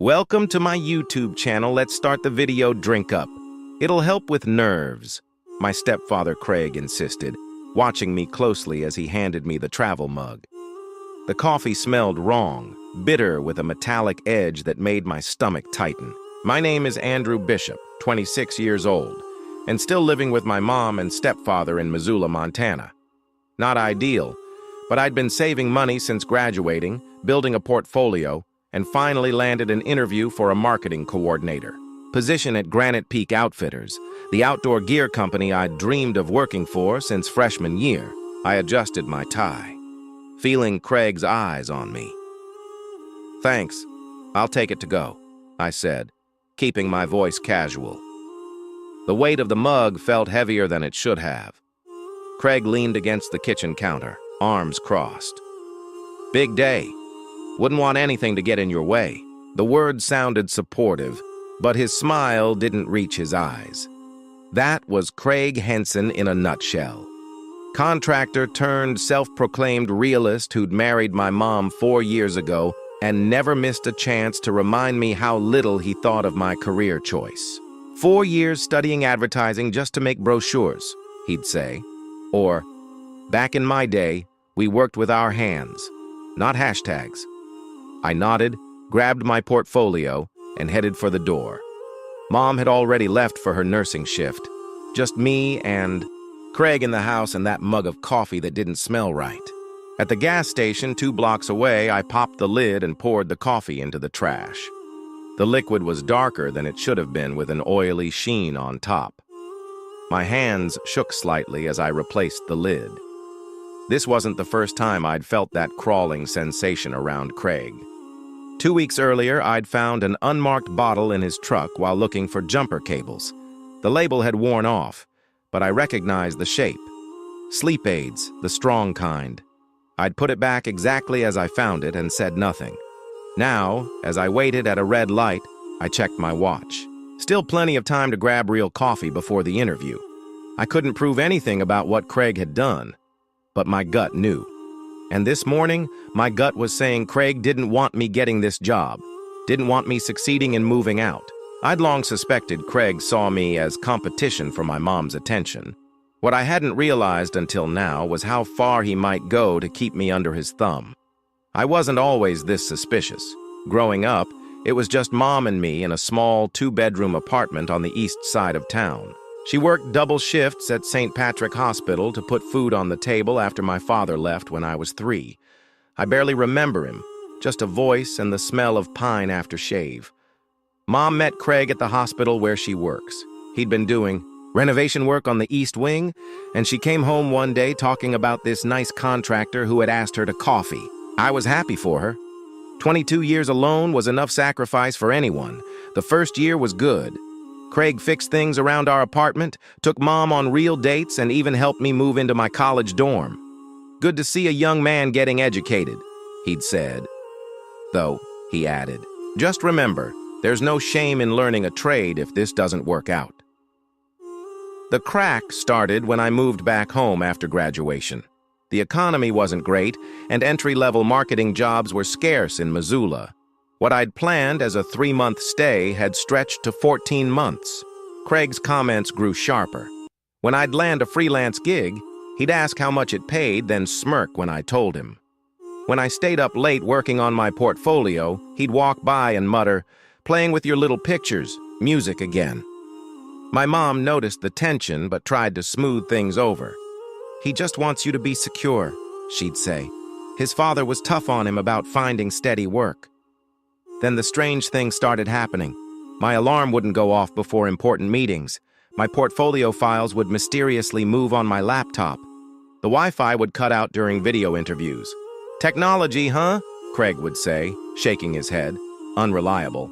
Welcome to my YouTube channel. Let's start the video Drink Up. It'll help with nerves, my stepfather Craig insisted, watching me closely as he handed me the travel mug. The coffee smelled wrong, bitter with a metallic edge that made my stomach tighten. My name is Andrew Bishop, 26 years old, and still living with my mom and stepfather in Missoula, Montana. Not ideal, but I'd been saving money since graduating, building a portfolio, and finally landed an interview for a marketing coordinator position at Granite Peak Outfitters, the outdoor gear company I'd dreamed of working for since freshman year. I adjusted my tie, feeling Craig's eyes on me. "Thanks, I'll take it to go," I said, keeping my voice casual. The weight of the mug felt heavier than it should have. Craig leaned against the kitchen counter, arms crossed. "Big day. Wouldn't want anything to get in your way." The words sounded supportive, but his smile didn't reach his eyes. That was Craig Henson in a nutshell. Contractor turned self-proclaimed realist who'd married my mom 4 years ago and never missed a chance to remind me how little he thought of my career choice. 4 years studying advertising just to make brochures, he'd say. Or, back in my day, we worked with our hands, not hashtags. I nodded, grabbed my portfolio, and headed for the door. Mom had already left for her nursing shift. Just me and Craig in the house and that mug of coffee that didn't smell right. At the gas station 2 blocks away, I popped the lid and poured the coffee into the trash. The liquid was darker than it should have been with an oily sheen on top. My hands shook slightly as I replaced the lid. This wasn't the first time I'd felt that crawling sensation around Craig. 2 weeks earlier, I'd found an unmarked bottle in his truck while looking for jumper cables. The label had worn off, but I recognized the shape. Sleep aids, the strong kind. I'd put it back exactly as I found it and said nothing. Now, as I waited at a red light, I checked my watch. Still plenty of time to grab real coffee before the interview. I couldn't prove anything about what Craig had done, but my gut knew. And this morning, my gut was saying Craig didn't want me getting this job, didn't want me succeeding in moving out. I'd long suspected Craig saw me as competition for my mom's attention. What I hadn't realized until now was how far he might go to keep me under his thumb. I wasn't always this suspicious. Growing up, it was just Mom and me in a small 2-bedroom apartment on the east side of town. She worked double shifts at St. Patrick Hospital to put food on the table after my father left when I was 3. I barely remember him, just a voice and the smell of pine after shave. Mom met Craig at the hospital where she works. He'd been doing renovation work on the East Wing, and she came home one day talking about this nice contractor who had asked her to coffee. I was happy for her. 22 years alone was enough sacrifice for anyone. The first year was good. Craig fixed things around our apartment, took Mom on real dates, and even helped me move into my college dorm. "Good to see a young man getting educated," he'd said. Though, he added, "just remember, there's no shame in learning a trade if this doesn't work out." The crack started when I moved back home after graduation. The economy wasn't great, and entry-level marketing jobs were scarce in Missoula. What I'd planned as a 3-month stay had stretched to 14 months. Craig's comments grew sharper. When I'd land a freelance gig, he'd ask how much it paid, then smirk when I told him. When I stayed up late working on my portfolio, he'd walk by and mutter, "Playing with your little pictures, music again." My mom noticed the tension but tried to smooth things over. "He just wants you to be secure," she'd say. "His father was tough on him about finding steady work." Then the strange thing started happening. My alarm wouldn't go off before important meetings. My portfolio files would mysteriously move on my laptop. The Wi-Fi would cut out during video interviews. "Technology, huh?" Craig would say, shaking his head. Unreliable.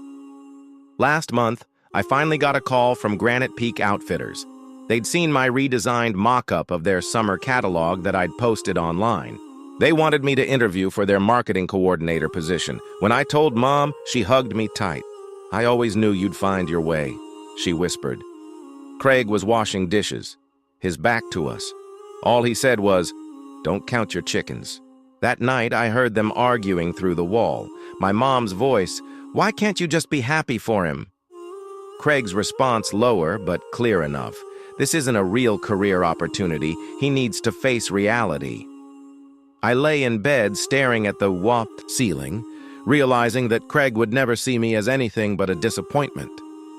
Last month, I finally got a call from Granite Peak Outfitters. They'd seen my redesigned mock-up of their summer catalog that I'd posted online. They wanted me to interview for their marketing coordinator position. When I told Mom, she hugged me tight. "I always knew you'd find your way," she whispered. Craig was washing dishes, his back to us. All he said was, "Don't count your chickens." That night, I heard them arguing through the wall. My mom's voice Why can't you just be happy for him? Craig's response lower but clear enough. This isn't a real career opportunity. He needs to face reality. I lay in bed staring at the warped ceiling, realizing that Craig would never see me as anything but a disappointment.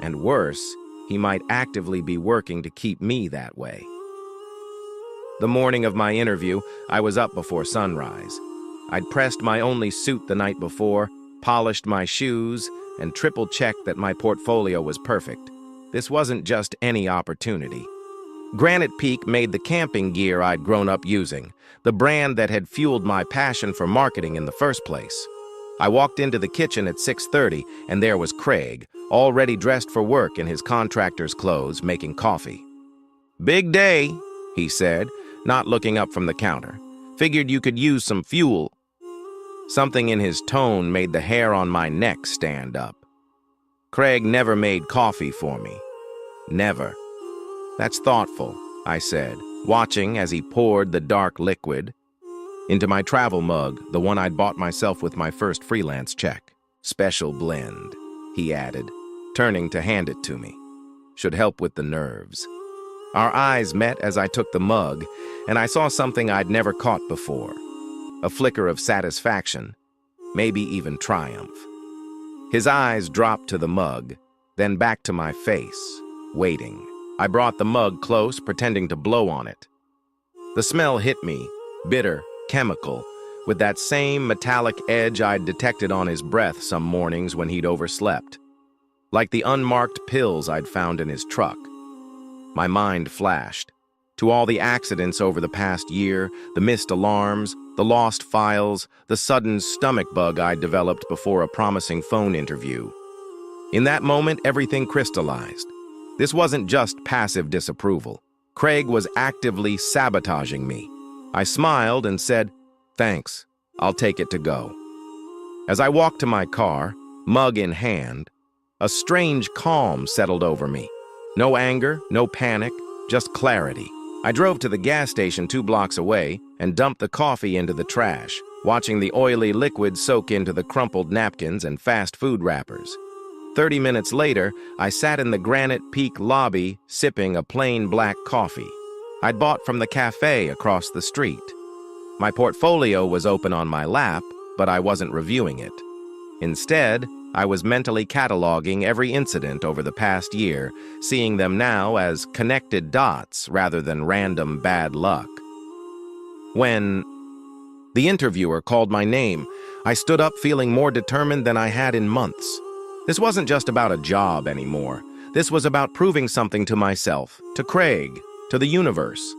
And worse, he might actively be working to keep me that way. The morning of my interview, I was up before sunrise. I'd pressed my only suit the night before, polished my shoes, and triple-checked that my portfolio was perfect. This wasn't just any opportunity. Granite Peak made the camping gear I'd grown up using, the brand that had fueled my passion for marketing in the first place. I walked into the kitchen at 6:30, and there was Craig, already dressed for work in his contractor's clothes, making coffee. "Big day," he said, not looking up from the counter. "Figured you could use some fuel." Something in his tone made the hair on my neck stand up. Craig never made coffee for me. Never. "That's thoughtful," I said, watching as he poured the dark liquid into my travel mug, the one I'd bought myself with my first freelance check. "Special blend," he added, turning to hand it to me. "Should help with the nerves." Our eyes met as I took the mug, and I saw something I'd never caught before. A flicker of satisfaction, maybe even triumph. His eyes dropped to the mug, then back to my face, waiting. I brought the mug close, pretending to blow on it. The smell hit me, bitter, chemical, with that same metallic edge I'd detected on his breath some mornings when he'd overslept. Like the unmarked pills I'd found in his truck. My mind flashed to all the accidents over the past year, the missed alarms, the lost files, the sudden stomach bug I'd developed before a promising phone interview. In that moment, everything crystallized. This wasn't just passive disapproval. Craig was actively sabotaging me. I smiled and said, "Thanks, I'll take it to go." As I walked to my car, mug in hand, a strange calm settled over me. No anger, no panic, just clarity. I drove to the gas station 2 blocks away and dumped the coffee into the trash, watching the oily liquid soak into the crumpled napkins and fast food wrappers. 30 minutes later, I sat in the Granite Peak lobby sipping a plain black coffee I'd bought from the cafe across the street. My portfolio was open on my lap, but I wasn't reviewing it. Instead, I was mentally cataloging every incident over the past year, seeing them now as connected dots rather than random bad luck. When the interviewer called my name, I stood up feeling more determined than I had in months. This wasn't just about a job anymore. This was about proving something to myself, to Craig, to the universe.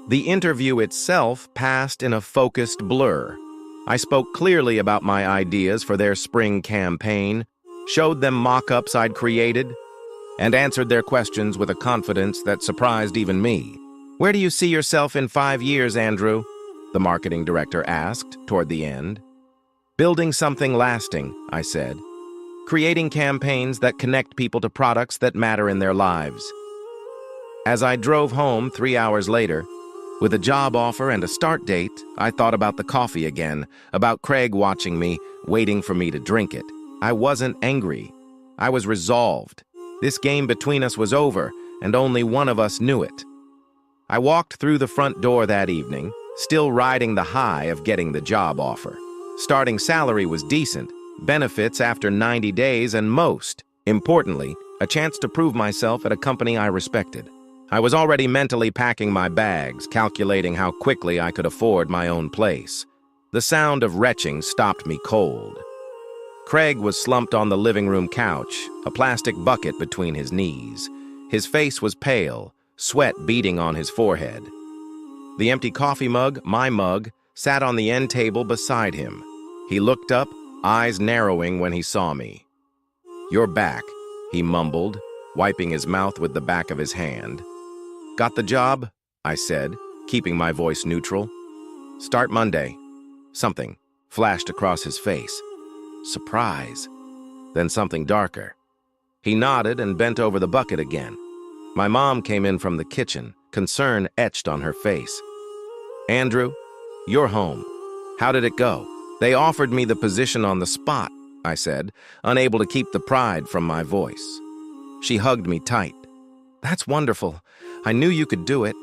The interview itself passed in a focused blur. I spoke clearly about my ideas for their spring campaign, showed them mock-ups I'd created, and answered their questions with a confidence that surprised even me. "Where do you see yourself in 5 years, Andrew?" the marketing director asked toward the end. "Building something lasting," I said. "Creating campaigns that connect people to products that matter in their lives." As I drove home 3 hours later, with a job offer and a start date, I thought about the coffee again, about Craig watching me, waiting for me to drink it. I wasn't angry. I was resolved. This game between us was over, and only one of us knew it. I walked through the front door that evening, still riding the high of getting the job offer. Starting salary was decent, benefits after 90 days, and most importantly, a chance to prove myself at a company I respected. I was already mentally packing my bags, calculating how quickly I could afford my own place. The sound of retching stopped me cold. Craig was slumped on the living room couch, a plastic bucket between his knees. His face was pale, sweat beading on his forehead. The empty coffee mug, my mug, sat on the end table beside him. He looked up, eyes narrowing when he saw me. "You're back," he mumbled, wiping his mouth with the back of his hand. "Got the job?" I said, keeping my voice neutral. "Start Monday." Something flashed across his face. Surprise. Then something darker. He nodded and bent over the bucket again. My mom came in from the kitchen, concern etched on her face. "Andrew, you're home. How did it go?" "They offered me the position on the spot," I said, unable to keep the pride from my voice. She hugged me tight. That's wonderful. I knew you could do it.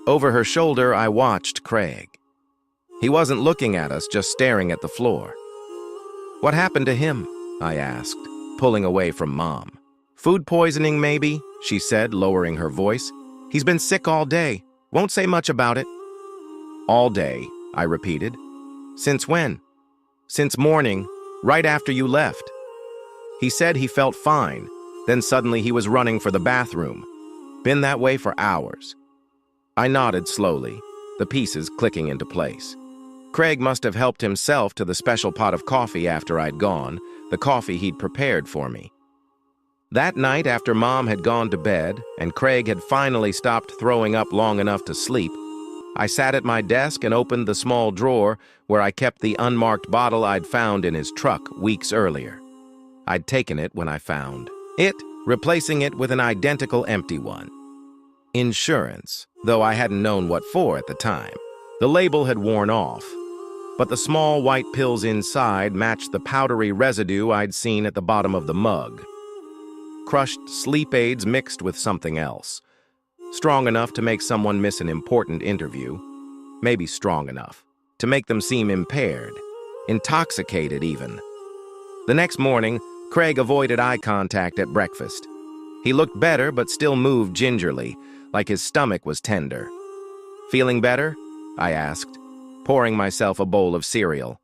Over her shoulder, I watched Craig. He wasn't looking at us, just staring at the floor. What happened to him? I asked, pulling away from Mom. Food poisoning, maybe, she said, lowering her voice. He's been sick all day. Won't say much about it. All day, I repeated. Since when? Since morning, right after you left. He said he felt fine, then suddenly he was running for the bathroom. Been that way for hours. I nodded slowly, the pieces clicking into place. Craig must have helped himself to the special pot of coffee after I'd gone, the coffee he'd prepared for me. That night, after Mom had gone to bed and Craig had finally stopped throwing up long enough to sleep, I sat at my desk and opened the small drawer where I kept the unmarked bottle I'd found in his truck weeks earlier. I'd taken it when I found it, replacing it with an identical empty one. Insurance, though I hadn't known what for at the time. The label had worn off, but the small white pills inside matched the powdery residue I'd seen at the bottom of the mug. Crushed sleep aids mixed with something else. Strong enough to make someone miss an important interview. Maybe strong enough to make them seem impaired, intoxicated even. The next morning, Craig avoided eye contact at breakfast. He looked better but still moved gingerly, like his stomach was tender. Feeling better? I asked, pouring myself a bowl of cereal.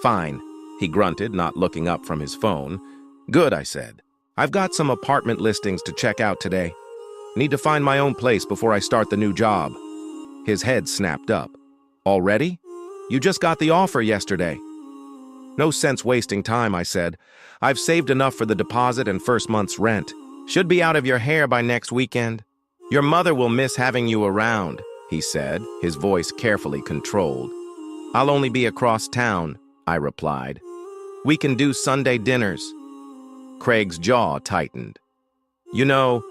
Fine, he grunted, not looking up from his phone. Good, I said. I've got some apartment listings to check out today. Need to find my own place before I start the new job. His head snapped up. Already? You just got the offer yesterday. No sense wasting time, I said. I've saved enough for the deposit and first month's rent. Should be out of your hair by next weekend. Your mother will miss having you around, he said, his voice carefully controlled. I'll only be across town, I replied. We can do Sunday dinners. Craig's jaw tightened. You know,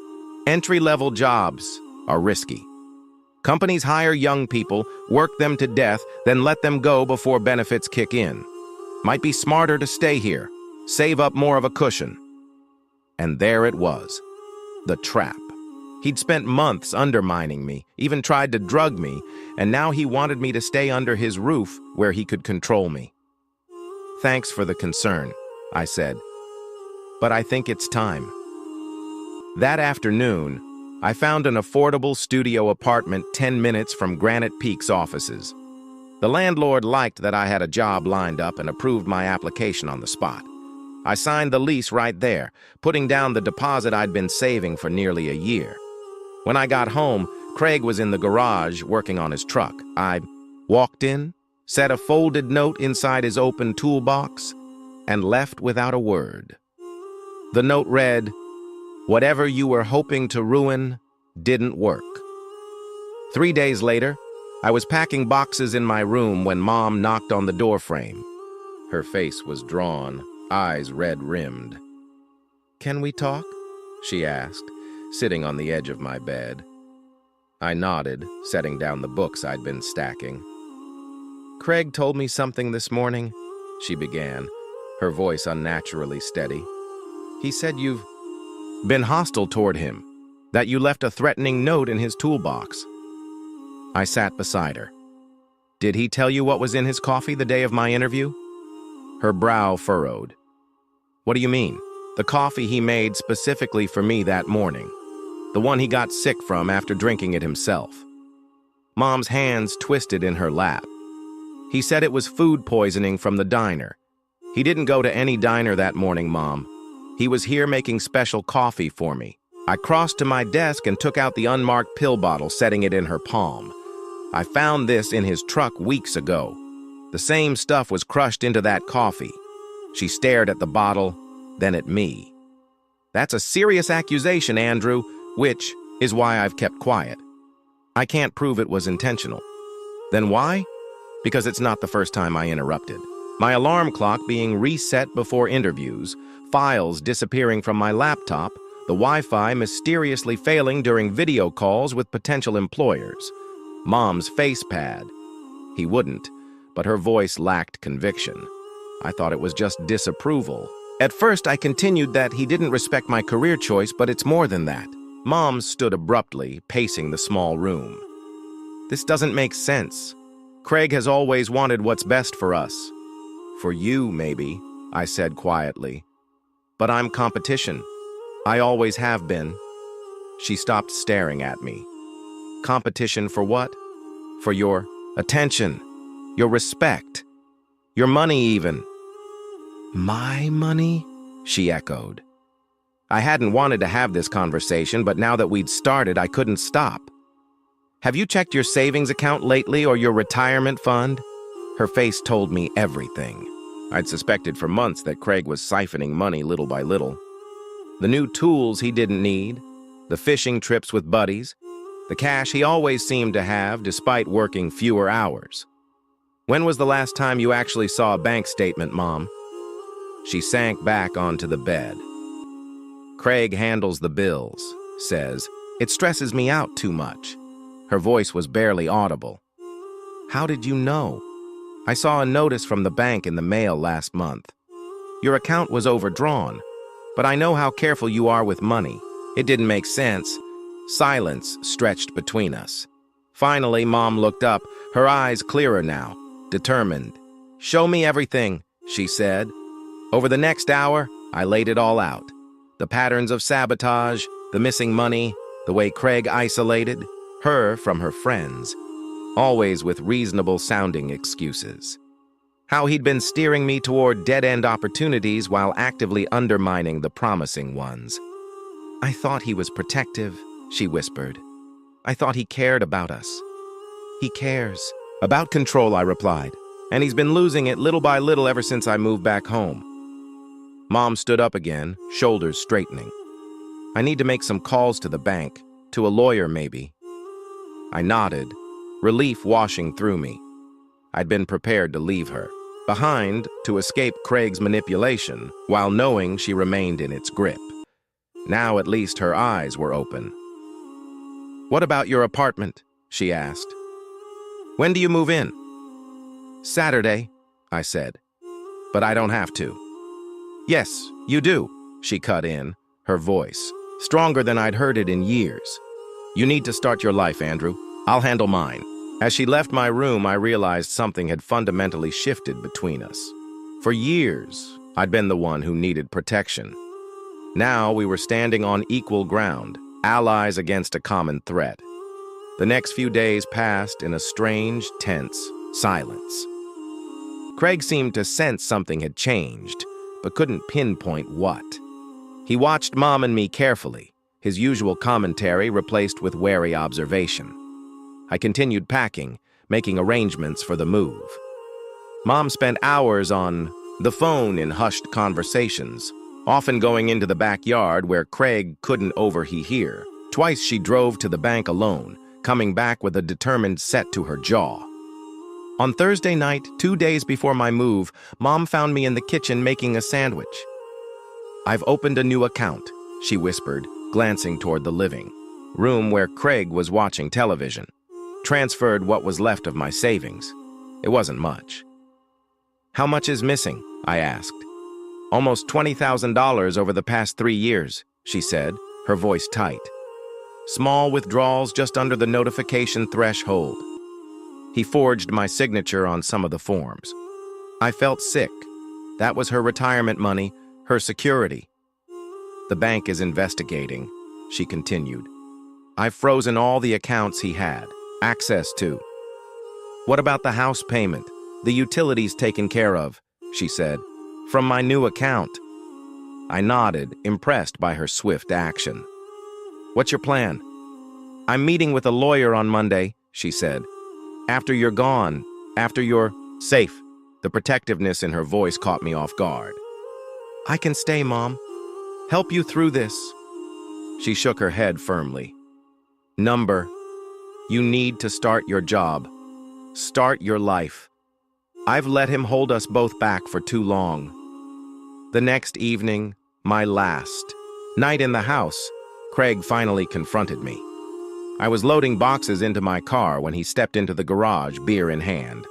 entry-level jobs are risky. Companies hire young people, work them to death, then let them go before benefits kick in. Might be smarter to stay here, save up more of a cushion. And there it was, the trap. He'd spent months undermining me, even tried to drug me, and now he wanted me to stay under his roof where he could control me. Thanks for the concern, I said, but I think it's time. That afternoon, I found an affordable studio apartment 10 minutes from Granite Peak's offices. The landlord liked that I had a job lined up and approved my application on the spot. I signed the lease right there, putting down the deposit I'd been saving for nearly a year. When I got home, Craig was in the garage working on his truck. I walked in, set a folded note inside his open toolbox, and left without a word. The note read, "Whatever you were hoping to ruin didn't work." 3 days later, I was packing boxes in my room when Mom knocked on the doorframe. Her face was drawn, eyes red-rimmed. "Can we talk?" she asked, sitting on the edge of my bed. I nodded, setting down the books I'd been stacking. "Craig told me something this morning," she began, her voice unnaturally steady. "He said you've been hostile toward him, that you left a threatening note in his toolbox." I sat beside her. "Did he tell you what was in his coffee the day of my interview?" Her brow furrowed. "What do you mean?" "The coffee he made specifically for me that morning. The one he got sick from after drinking it himself." Mom's hands twisted in her lap. "He said it was food poisoning from the diner. He didn't go to any diner that morning, Mom. He was here making special coffee for me." I crossed to my desk and took out the unmarked pill bottle, setting it in her palm. "I found this in his truck weeks ago. The same stuff was crushed into that coffee." She stared at the bottle, then at me. "That's a serious accusation, Andrew, which is why I've kept quiet. I can't prove it was intentional." "Then why?" "Because it's not the first time I interrupted. My alarm clock being reset before interviews, files disappearing from my laptop, the Wi-Fi mysteriously failing during video calls with potential employers. Mom's face pad. He wouldn't, but her voice lacked conviction. I thought it was just disapproval. At first, I continued that he didn't respect my career choice, but it's more than that. Mom stood abruptly, pacing the small room. This doesn't make sense. Craig has always wanted what's best for us. For you, maybe, I said quietly. But I'm competition. I always have been. She stopped staring at me. Competition for what? For your attention, your respect, your money even. My money? She echoed. I hadn't wanted to have this conversation, but now that we'd started, I couldn't stop. Have you checked your savings account lately or your retirement fund? Her face told me everything. I'd suspected for months that Craig was siphoning money little by little. The new tools he didn't need, the fishing trips with buddies, the cash he always seemed to have despite working fewer hours. When was the last time you actually saw a bank statement, Mom? She sank back onto the bed. Craig handles the bills, says, it stresses me out too much. Her voice was barely audible. How did you know? I saw a notice from the bank in the mail last month. Your account was overdrawn, but I know how careful you are with money. It didn't make sense. Silence stretched between us. Finally, Mom looked up, her eyes clearer now, determined. Show me everything, she said. Over the next hour, I laid it all out. The patterns of sabotage, the missing money, the way Craig isolated her from her friends, always with reasonable-sounding excuses. How he'd been steering me toward dead-end opportunities while actively undermining the promising ones. I thought he was protective, she whispered. I thought he cared about us. He cares. About control, I replied, and he's been losing it little by little ever since I moved back home. Mom stood up again, shoulders straightening. I need to make some calls to the bank, to a lawyer maybe. I nodded, relief washing through me. I'd been prepared to leave her behind to escape Craig's manipulation while knowing she remained in its grip. Now at least her eyes were open. What about your apartment? She asked. When do you move in? Saturday, I said. But I don't have to. Yes, you do, she cut in, her voice stronger than I'd heard it in years. You need to start your life, Andrew. I'll handle mine. As she left my room, I realized something had fundamentally shifted between us. For years, I'd been the one who needed protection. Now we were standing on equal ground, allies against a common threat. The next few days passed in a strange, tense silence. Craig seemed to sense something had changed, but couldn't pinpoint what. He watched Mom and me carefully, his usual commentary replaced with wary observation. I continued packing, making arrangements for the move. Mom spent hours on the phone in hushed conversations, often going into the backyard where Craig couldn't overhear. Twice she drove to the bank alone, coming back with a determined set to her jaw. On Thursday night, 2 days before my move, Mom found me in the kitchen making a sandwich. I've opened a new account, she whispered, glancing toward the living room where Craig was watching television. Transferred what was left of my savings. It wasn't much. How much is missing? I asked. Almost $20,000 over the past 3 years, she said, her voice tight. Small withdrawals just under the notification threshold. He forged my signature on some of the forms. I felt sick. That was her retirement money, her security. The bank is investigating, she continued. I've frozen all the accounts he had access to. What about the house payment? The utilities taken care of, she said, from my new account. I nodded, impressed by her swift action. What's your plan? I'm meeting with a lawyer on Monday, she said. After you're gone, after you're safe. The protectiveness in her voice caught me off guard. I can stay, Mom. Help you through this. She shook her head firmly. Number, you need to start your job. Start your life. I've let him hold us both back for too long. The next evening, my last night in the house, Craig finally confronted me. I was loading boxes into my car when he stepped into the garage, beer in hand.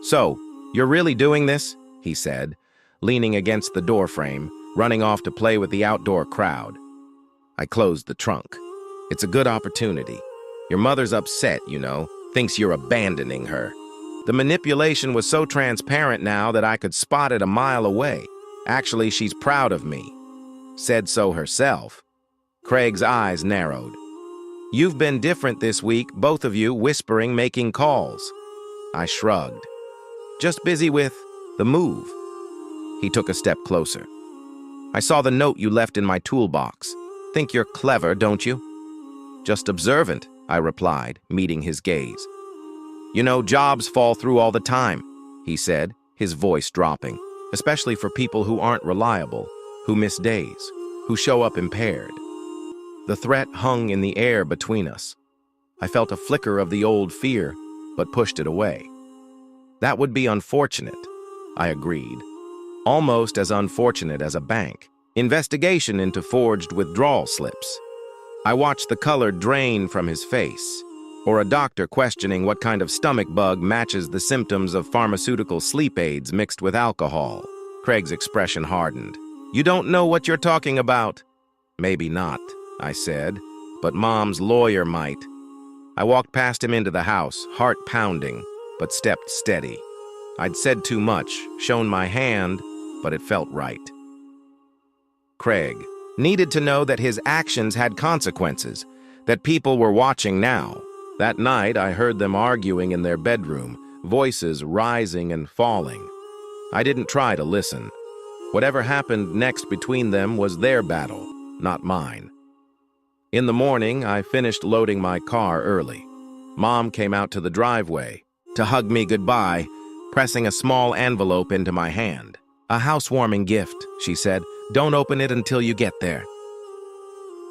So, you're really doing this? He said, leaning against the doorframe, running off to play with the outdoor crowd. I closed the trunk. It's a good opportunity. Your mother's upset, thinks you're abandoning her. The manipulation was so transparent now that I could spot it a mile away. Actually, she's proud of me. Said so herself. Craig's eyes narrowed. You've been different this week, both of you, whispering, making calls. I shrugged. Just busy with the move. He took a step closer. I saw the note you left in my toolbox. Think you're clever, don't you? Just observant, I replied, meeting his gaze. Jobs fall through all the time, he said, his voice dropping, especially for people who aren't reliable, who miss days, who show up impaired. The threat hung in the air between us. I felt a flicker of the old fear, but pushed it away. That would be unfortunate, I agreed. Almost as unfortunate as a bank investigation into forged withdrawal slips. I watched the color drain from his face, or a doctor questioning what kind of stomach bug matches the symptoms of pharmaceutical sleep aids mixed with alcohol. Craig's expression hardened. You don't know what you're talking about. Maybe not, I said, but Mom's lawyer might. I walked past him into the house, heart pounding, but stepped steady. I'd said too much, shown my hand, but it felt right. Craig needed to know that his actions had consequences, that people were watching now. That night, I heard them arguing in their bedroom, voices rising and falling. I didn't try to listen. Whatever happened next between them was their battle, not mine. In the morning, I finished loading my car early. Mom came out to the driveway to hug me goodbye, pressing a small envelope into my hand. A housewarming gift, she said. Don't open it until you get there.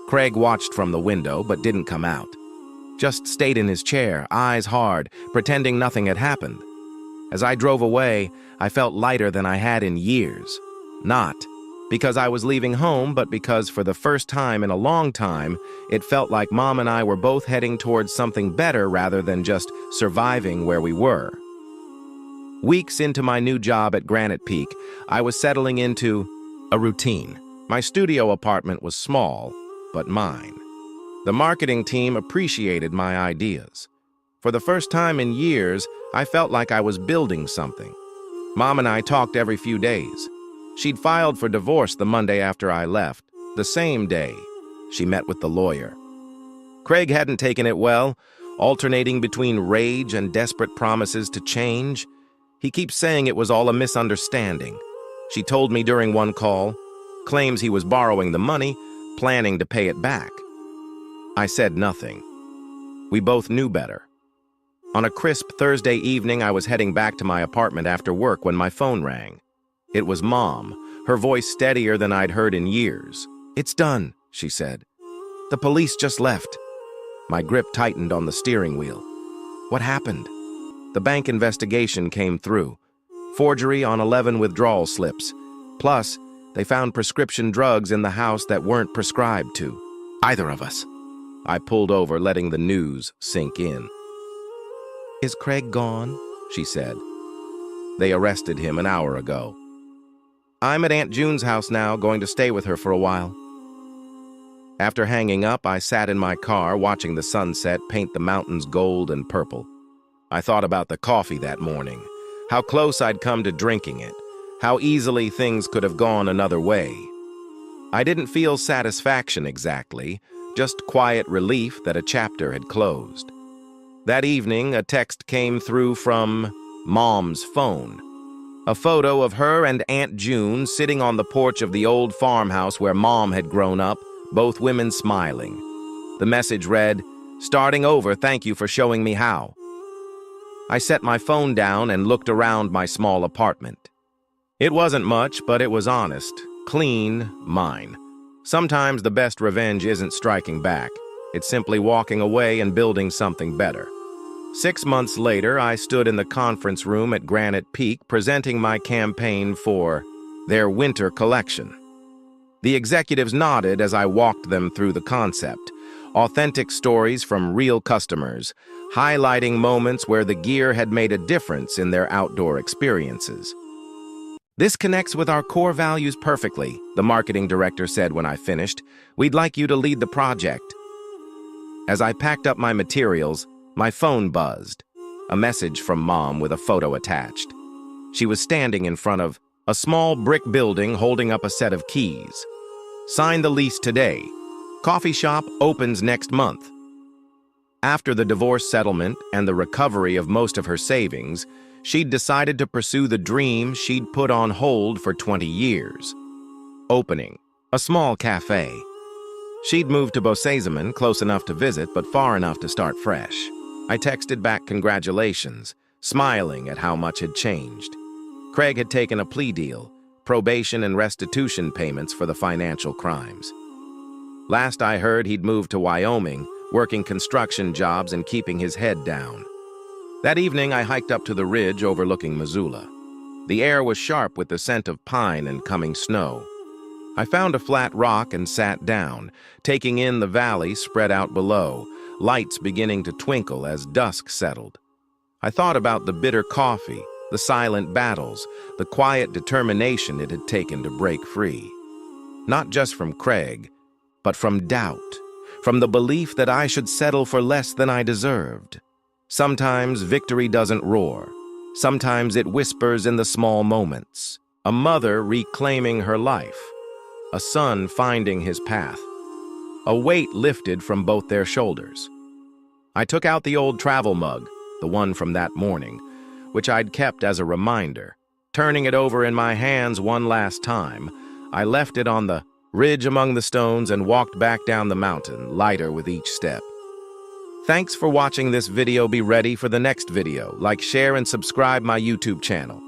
Craig watched from the window but didn't come out. Just stayed in his chair, eyes hard, pretending nothing had happened. As I drove away, I felt lighter than I had in years. Not because I was leaving home, but because for the first time in a long time, it felt like Mom and I were both heading towards something better rather than just surviving where we were. Weeks into my new job at Granite Peak, I was settling into a routine. My studio apartment was small, but mine. The marketing team appreciated my ideas. For the first time in years, I felt like I was building something. Mom and I talked every few days. She'd filed for divorce the Monday after I left. The same day, she met with the lawyer. Craig hadn't taken it well, alternating between rage and desperate promises to change. He keeps saying it was all a misunderstanding. She told me during one call, claims he was borrowing the money, planning to pay it back. I said nothing. We both knew better. On a crisp Thursday evening, I was heading back to my apartment after work when my phone rang. It was Mom, her voice steadier than I'd heard in years. It's done, she said. The police just left. My grip tightened on the steering wheel. What happened? The bank investigation came through. Forgery on 11 withdrawal slips. Plus, they found prescription drugs in the house that weren't prescribed to either of us. I pulled over, letting the news sink in. Is Craig gone? She said. They arrested him an hour ago. I'm at Aunt June's house now, going to stay with her for a while. After hanging up, I sat in my car, watching the sunset paint the mountains gold and purple. I thought about the coffee that morning, how close I'd come to drinking it, how easily things could have gone another way. I didn't feel satisfaction exactly, just quiet relief that a chapter had closed. That evening, a text came through from Mom's phone. A photo of her and Aunt June sitting on the porch of the old farmhouse where Mom had grown up, both women smiling. The message read, "Starting over, thank you for showing me how." I set my phone down and looked around my small apartment. It wasn't much, but it was honest, clean, mine. Sometimes the best revenge isn't striking back. It's simply walking away and building something better. 6 months later, I stood in the conference room at Granite Peak presenting my campaign for their winter collection. The executives nodded as I walked them through the concept. Authentic stories from real customers, highlighting moments where the gear had made a difference in their outdoor experiences. "This connects with our core values perfectly," the marketing director said when I finished. "We'd like you to lead the project." As I packed up my materials, my phone buzzed. A message from Mom with a photo attached. She was standing in front of a small brick building holding up a set of keys. "Sign the lease today. Coffee shop opens next month." After the divorce settlement and the recovery of most of her savings, she'd decided to pursue the dream she'd put on hold for 20 years. Opening a small cafe. She'd moved to Bosezeman, close enough to visit, but far enough to start fresh. I texted back congratulations, smiling at how much had changed. Craig had taken a plea deal, probation and restitution payments for the financial crimes. Last I heard, he'd moved to Wyoming, working construction jobs and keeping his head down. That evening, I hiked up to the ridge overlooking Missoula. The air was sharp with the scent of pine and coming snow. I found a flat rock and sat down, taking in the valley spread out below, lights beginning to twinkle as dusk settled. I thought about the bitter coffee, the silent battles, the quiet determination it had taken to break free. Not just from Craig, but from doubt, from the belief that I should settle for less than I deserved. Sometimes victory doesn't roar. Sometimes it whispers in the small moments. A mother reclaiming her life. A son finding his path. A weight lifted from both their shoulders. I took out the old travel mug, the one from that morning, which I'd kept as a reminder. Turning it over in my hands one last time, I left it on the ridge among the stones and walked back down the mountain, lighter with each step. Thanks for watching this video. Be ready for the next video. Like, share, and subscribe my YouTube channel.